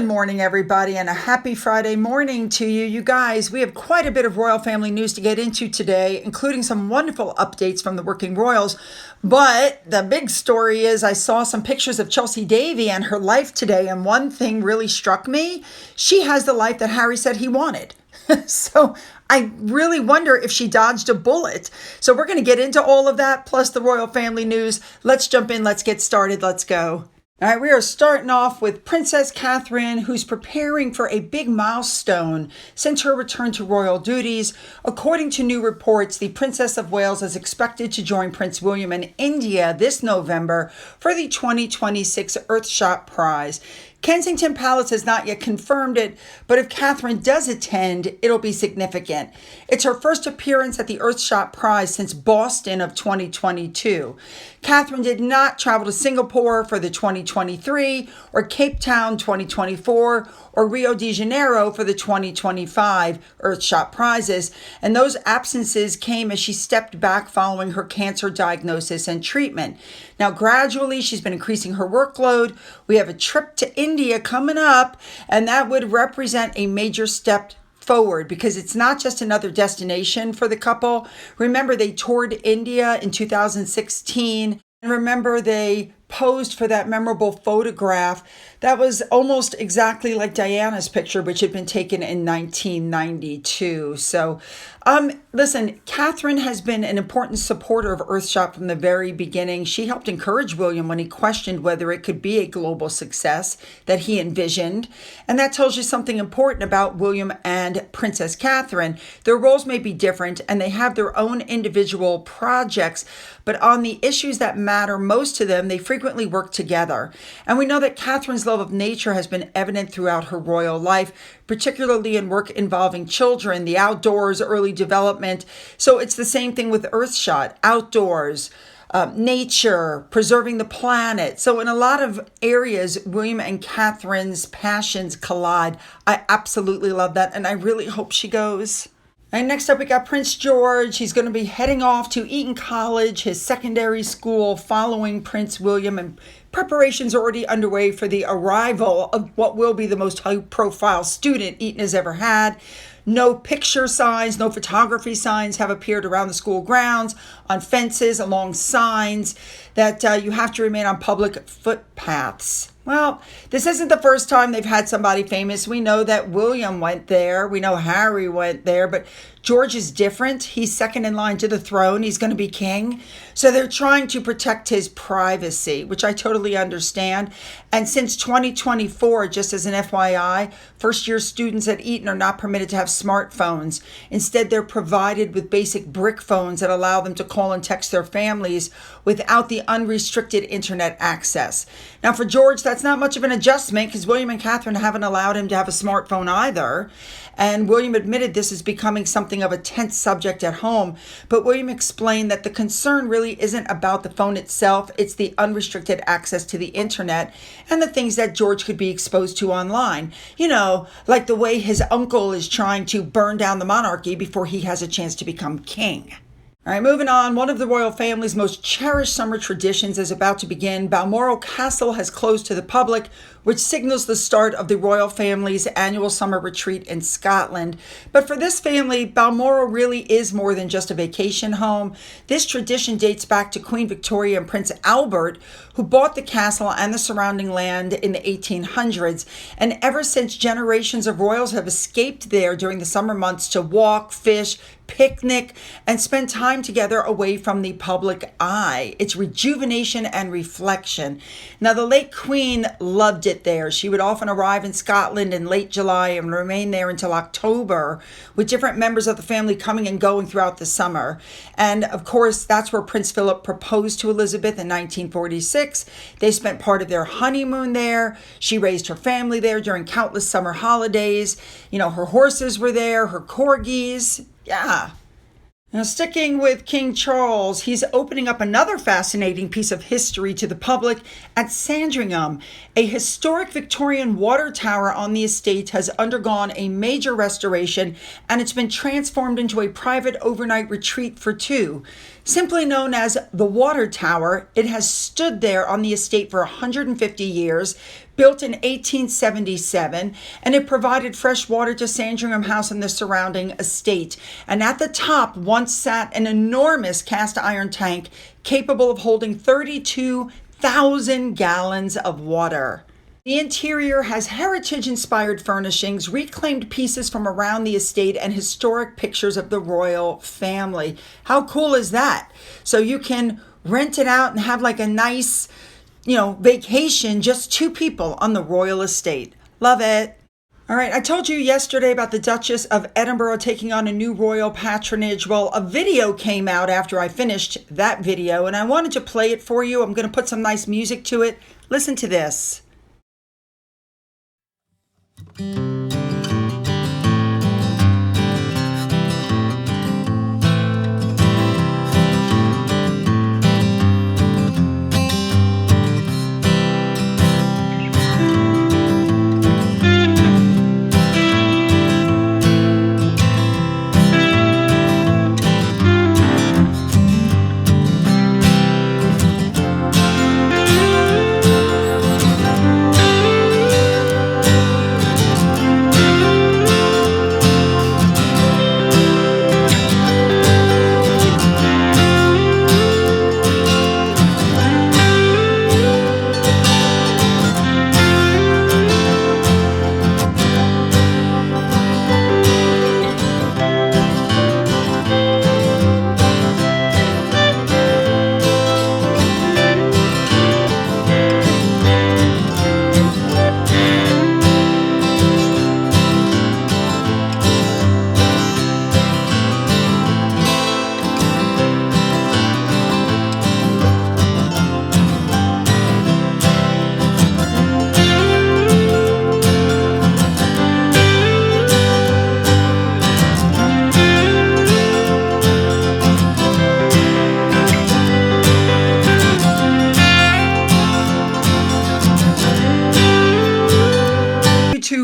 Good morning, everybody, and a happy Friday morning to you. You guys, we have quite a bit of royal family news to get into today, including some wonderful updates from the working royals. But the big story is I saw some pictures of Chelsy Davy and her life today, and one thing really struck me. She has the life that Harry said he wanted. So I really wonder if she dodged a bullet. So we're going to get into all of that, plus the royal family news. Let's jump in. Let's get started. Let's go. All right, we are starting off with Princess Catherine, who's preparing for a big milestone since her return to royal duties. According to new reports, the Princess of Wales is expected to join Prince William in India this November for the 2026 Earthshot Prize. Kensington Palace has not yet confirmed it, but if Catherine does attend, it'll be significant. It's her first appearance at the Earthshot Prize since Boston of 2022. Catherine did not travel to Singapore for the 2023 or Cape Town 2024 or Rio de Janeiro for the 2025 Earthshot Prizes, and those absences came as she stepped back following her cancer diagnosis and treatment. Now, gradually, she's been increasing her workload. We have a trip to India coming up, and that would represent a major step forward because it's not just another destination for the couple. Remember, they toured India in 2016. And remember, they posed for that memorable photograph that was almost exactly like Diana's picture, which had been taken in 1992. So, listen, Catherine has been an important supporter of Earthshot from the very beginning. She helped encourage William when he questioned whether it could be a global success that he envisioned. And that tells you something important about William and Princess Catherine. Their roles may be different and they have their own individual projects, but on the issues that matter most to them, they frequently work together. And we know that Catherine's love of nature has been evident throughout her royal life, particularly in work involving children, the outdoors, early development. So it's the same thing with Earthshot, outdoors, nature, preserving the planet. So in a lot of areas, William and Catherine's passions collide. I absolutely love that, and I really hope she goes. And next up, we got Prince George. He's going to be heading off to Eton College, his secondary school, following Prince William, and preparations are already underway for the arrival of what will be the most high-profile student Eton has ever had. No picture signs, no photography signs have appeared around the school grounds, on fences, along signs that you have to remain on public footpaths. Well, this isn't the first time they've had somebody famous. We know that William went there. We know Harry went there, but George is different. He's second in line to the throne. He's going to be king. So they're trying to protect his privacy, which I totally understand. And since 2024, just as an FYI, first-year students at Eton are not permitted to have smartphones. Instead, they're provided with basic brick phones that allow them to call and text their families without the unrestricted internet access. Now, for George, that's not much of an adjustment because William and Catherine haven't allowed him to have a smartphone either. And William admitted this is becoming something of a tense subject at home. But William explained that the concern really isn't about the phone itself. It's the unrestricted access to the internet and the things that George could be exposed to online. You know, like the way his uncle is trying to burn down the monarchy before he has a chance to become king. All right, moving on. One of the royal family's most cherished summer traditions is about to begin. Balmoral Castle has closed to the public, which signals the start of the royal family's annual summer retreat in Scotland. But for this family, Balmoral really is more than just a vacation home. This tradition dates back to Queen Victoria and Prince Albert, who bought the castle and the surrounding land in the 1800s. And ever since, generations of royals have escaped there during the summer months to walk, fish, picnic, and spend time together away from the public eye. It's rejuvenation and reflection. Now, the late Queen loved it there. She would often arrive in Scotland in late July and remain there until October, with different members of the family coming and going throughout the summer. And of course, that's where Prince Philip proposed to Elizabeth in 1946. They spent part of their honeymoon there. She raised her family there during countless summer holidays. You know, her horses were there, her corgis. Yeah. Now, sticking with King Charles, he's opening up another fascinating piece of history to the public at Sandringham. A historic Victorian water tower on the estate has undergone a major restoration, and it's been transformed into a private overnight retreat for two. Simply known as the Water Tower, it has stood there on the estate for 150 years, built in 1877, and it provided fresh water to Sandringham House and the surrounding estate. And at the top once sat an enormous cast iron tank capable of holding 32,000 gallons of water. The interior has heritage-inspired furnishings, reclaimed pieces from around the estate, and historic pictures of the royal family. How cool is that? So you can rent it out and have like a nice, vacation, just two people on the royal estate. Love it. All right, I told you yesterday about the Duchess of Edinburgh taking on a new royal patronage. Well, a video came out after I finished that video, and I wanted to play it for you. I'm going to put some nice music to it. Listen to this.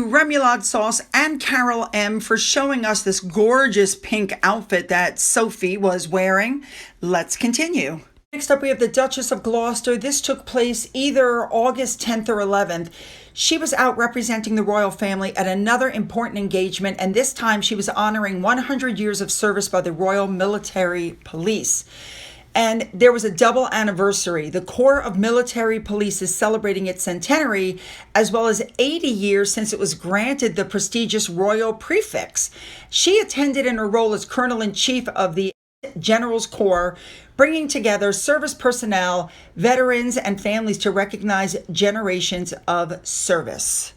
Remoulade Sauce and Carol M for showing us this gorgeous pink outfit that Sophie was wearing. Let's continue. Next up, we have the Duchess of Gloucester. This took place either August 10th or 11th. She was out representing the royal family at another important engagement, and this time she was honoring 100 years of service by the Royal Military Police. And there was a double anniversary. The Corps of Military Police is celebrating its centenary, as well as 80 years since it was granted the prestigious royal prefix. She attended in her role as Colonel-in-Chief of the General's Corps, bringing together service personnel, veterans, and families to recognize generations of service.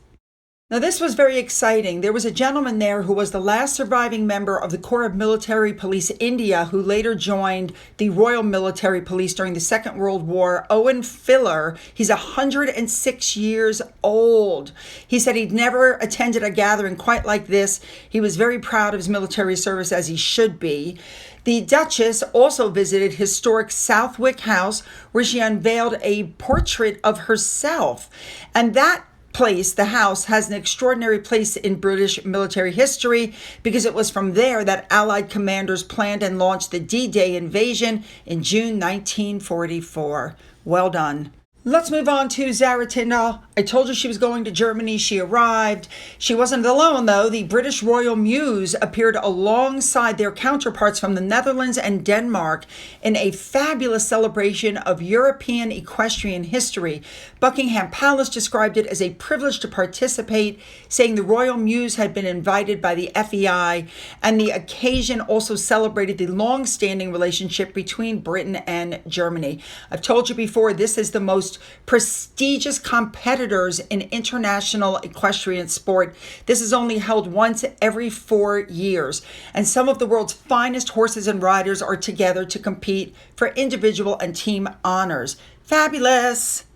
Now, this was very exciting. There was a gentleman there who was the last surviving member of the Corps of Military Police India, who later joined the Royal Military Police during the Second World War, Owen Filler. He's 106 years old. He said he'd never attended a gathering quite like this. He was very proud of his military service, as he should be. The Duchess also visited historic Southwick House, where she unveiled a portrait of herself. And that place, the house, has an extraordinary place in British military history because it was from there that Allied commanders planned and launched the D-Day invasion in June 1944. Well done. Let's move on to Zara Tindall. I told you she was going to Germany. She arrived. She wasn't alone, though. The British Royal Mews appeared alongside their counterparts from the Netherlands and Denmark in a fabulous celebration of European equestrian history. Buckingham Palace described it as a privilege to participate, saying the Royal Mews had been invited by the FEI, and the occasion also celebrated the long-standing relationship between Britain and Germany. I've told you before, this is the most prestigious competitors in international equestrian sport. This is only held once every 4 years, and some of the world's finest horses and riders are together to compete for individual and team honors. Fabulous.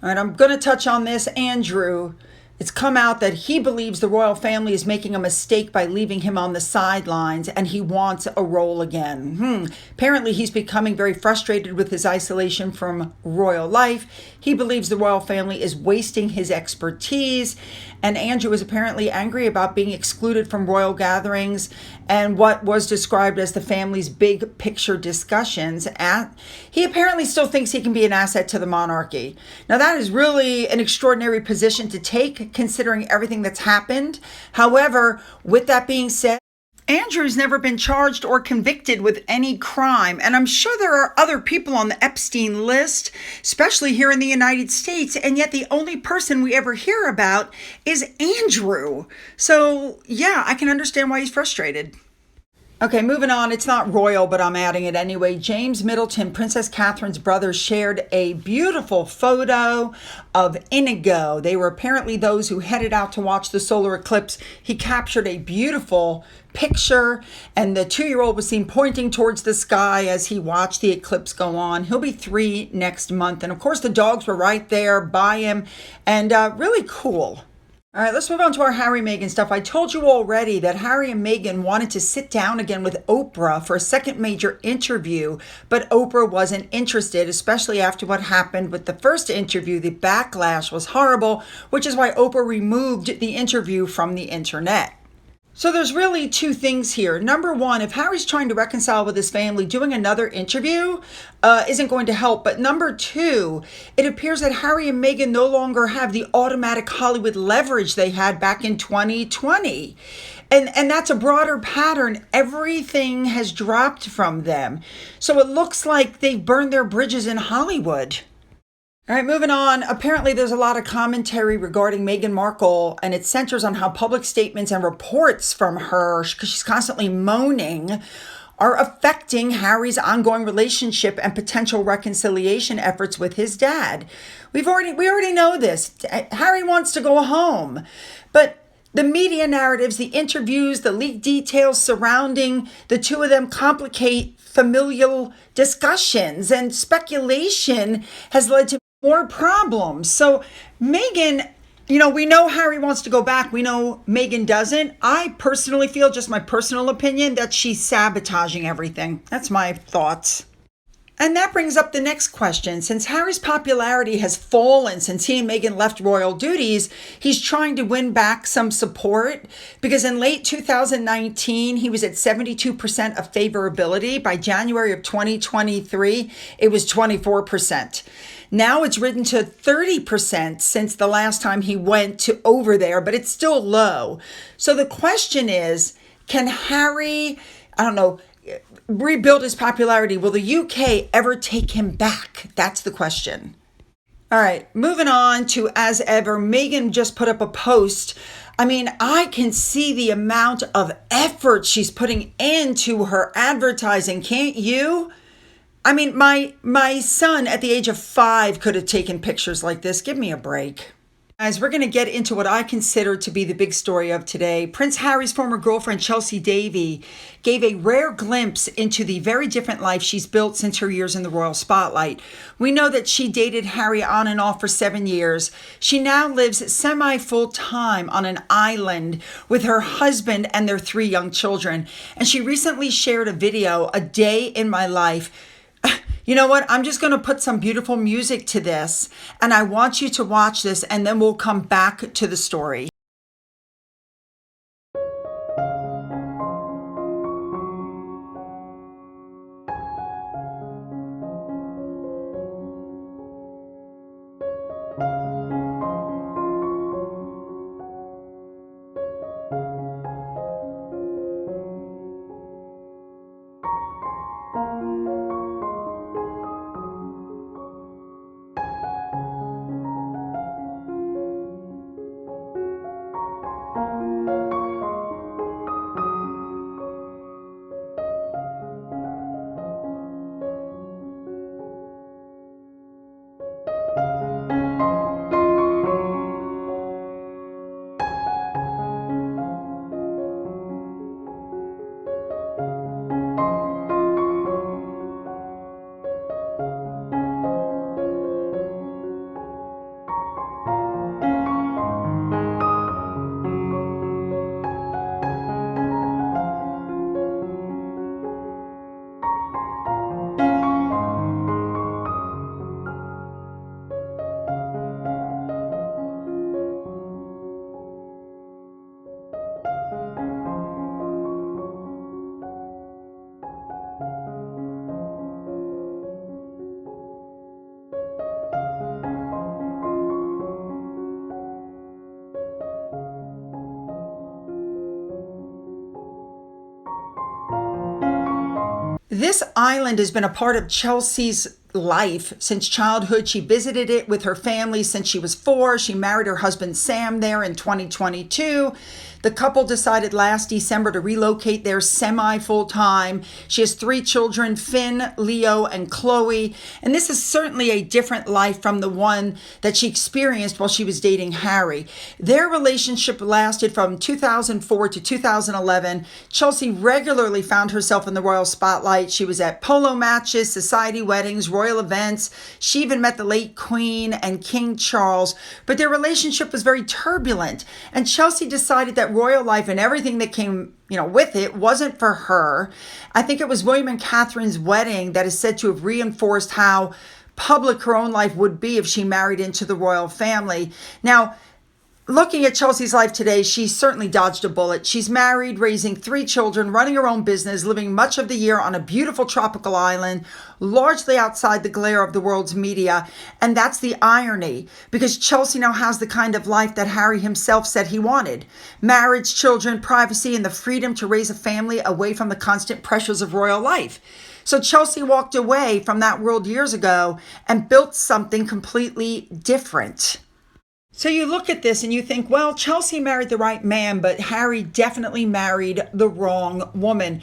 All right, I'm going to touch on this. Andrew, It's come out that he believes the royal family is making a mistake by leaving him on the sidelines and he wants a role again. Apparently, he's becoming very frustrated with his isolation from royal life. He believes the royal family is wasting his expertise. And Andrew is apparently angry about being excluded from royal gatherings and what was described as the family's big picture discussions. He apparently still thinks he can be an asset to the monarchy. Now, that is really an extraordinary position to take, considering everything that's happened. However, with that being said, Andrew's never been charged or convicted with any crime, and I'm sure there are other people on the Epstein list, especially here in the United States, and yet the only person we ever hear about is Andrew. So, yeah, I can understand why he's frustrated. Okay, moving on. It's not royal, but I'm adding it anyway. James Middleton, Princess Catherine's brother, shared a beautiful photo of Inigo. They were apparently those who headed out to watch the solar eclipse. He captured a beautiful picture, and the 2-year-old was seen pointing towards the sky as he watched the eclipse go on. He'll be 3 next month. And of course, the dogs were right there by him, and really cool. All right, let's move on to our Harry Meghan stuff. I told you already that Harry and Meghan wanted to sit down again with Oprah for a second major interview, but Oprah wasn't interested, especially after what happened with the first interview. The backlash was horrible, which is why Oprah removed the interview from the internet. So there's really 2 things here. Number one, if Harry's trying to reconcile with his family, doing another interview isn't going to help. But number 2, it appears that Harry and Meghan no longer have the automatic Hollywood leverage they had back in 2020. And that's a broader pattern. Everything has dropped from them. So it looks like they've burned their bridges in Hollywood. All right, moving on. Apparently, there's a lot of commentary regarding Meghan Markle, and it centers on how public statements and reports from her, because she's constantly moaning, are affecting Harry's ongoing relationship and potential reconciliation efforts with his dad. We already know this. Harry wants to go home, but the media narratives, the interviews, the leaked details surrounding the 2 of them complicate familial discussions, and speculation has led to more problems. So Meghan, we know Harry wants to go back. We know Meghan doesn't. I personally feel, just my personal opinion, that she's sabotaging everything. That's my thoughts. And that brings up the next question. Since Harry's popularity has fallen since he and Meghan left royal duties, he's trying to win back some support, because in late 2019, he was at 72% of favorability. By January of 2023, it was 24%. Now it's risen to 30% since the last time he went over there, but it's still low. So the question is, can Harry, rebuild his popularity? Will the UK ever take him back? That's the question. All right, moving on to, as ever, Meghan just put up a post. I can see the amount of effort she's putting into her advertising. Can't you? My son at the age of 5 could have taken pictures like this. Give me a break. Guys, we're going to get into what I consider to be the big story of today. Prince Harry's former girlfriend, Chelsy Davy, gave a rare glimpse into the very different life she's built since her years in the royal spotlight. We know that she dated Harry on and off for 7 years. She now lives semi-full-time on an island with her husband and their 3 young children. And she recently shared a video, "A Day in My Life." You know what? I'm just going to put some beautiful music to this, and I want you to watch this, and then we'll come back to the story. This island has been a part of Chelsy's life since childhood. She visited it with her family since she was 4. She married her husband Sam there in 2022. The couple decided last December to relocate there semi-full-time. She has 3 children, Finn, Leo, and Chloe. And this is certainly a different life from the one that she experienced while she was dating Harry. Their relationship lasted from 2004 to 2011. Chelsy regularly found herself in the royal spotlight. She was at polo matches, society weddings, royal events. She even met the late Queen and King Charles. But their relationship was very turbulent. And Chelsy decided that royal life and everything that came, with it wasn't for her. I think it was William and Catherine's wedding that is said to have reinforced how public her own life would be if she married into the royal family. Now, looking at Chelsy's life today, she certainly dodged a bullet. She's married, raising 3 children, running her own business, living much of the year on a beautiful tropical island, largely outside the glare of the world's media. And that's the irony, because Chelsy now has the kind of life that Harry himself said he wanted. Marriage, children, privacy, and the freedom to raise a family away from the constant pressures of royal life. So Chelsy walked away from that world years ago and built something completely different. So you look at this and you think, well, Chelsy married the right man, but Harry definitely married the wrong woman.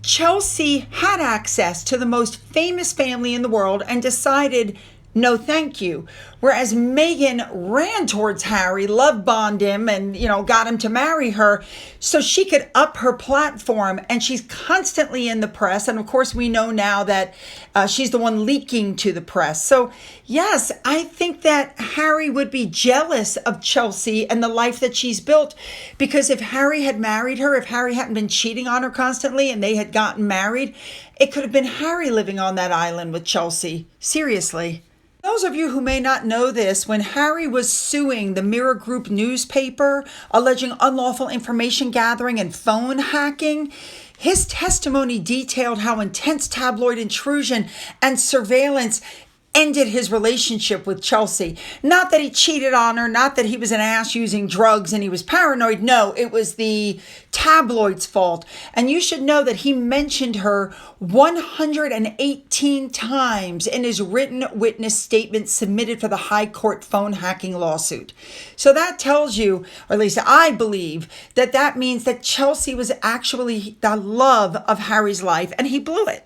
Chelsy had access to the most famous family in the world and decided, no, thank you. Whereas Meghan ran towards Harry, love bombed him, and, got him to marry her so she could up her platform. And she's constantly in the press. And of course, we know now that she's the one leaking to the press. So yes, I think that Harry would be jealous of Chelsy and the life that she's built, because if Harry had married her, if Harry hadn't been cheating on her constantly and they had gotten married, it could have been Harry living on that island with Chelsy. Seriously. Those of you who may not know this, when Harry was suing the Mirror Group newspaper, alleging unlawful information gathering and phone hacking, his testimony detailed how intense tabloid intrusion and surveillance ended his relationship with Chelsy. Not that he cheated on her, not that he was an ass using drugs and he was paranoid. No, it was the tabloid's fault. And you should know that he mentioned her 118 times in his written witness statement submitted for the High Court phone hacking lawsuit. So that tells you, or at least I believe, that means that Chelsy was actually the love of Harry's life and he blew it.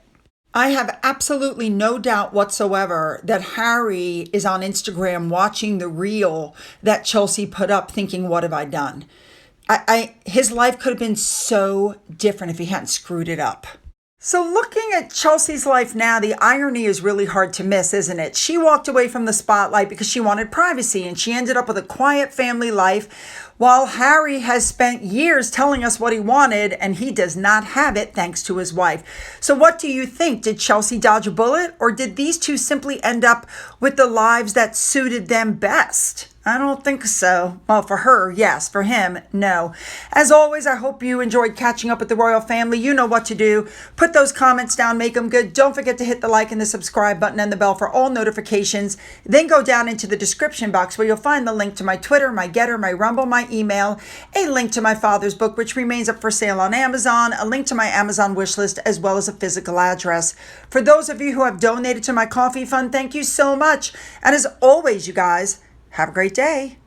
I have absolutely no doubt whatsoever that Harry is on Instagram watching the reel that Chelsy put up thinking, what have I done? His life could have been so different if he hadn't screwed it up. So looking at Chelsy's life now, the irony is really hard to miss, isn't it? She walked away from the spotlight because she wanted privacy, and she ended up with a quiet family life, while Harry has spent years telling us what he wanted, and he does not have it thanks to his wife. So what do you think? Did Chelsy dodge a bullet, or did these two simply end up with the lives that suited them best? I don't think so. Well, for her, yes. For him, no. As always, I hope you enjoyed catching up with the royal family. You know what to do. Put those comments down, make them good. Don't forget to hit the like and the subscribe button and the bell for all notifications. Then go down into the description box where you'll find the link to my Twitter, my Gettr, my Rumble, my email, a link to my father's book, which remains up for sale on Amazon, a link to my Amazon wishlist, as well as a physical address. For those of you who have donated to my coffee fund, thank you so much. And as always, you guys, have a great day.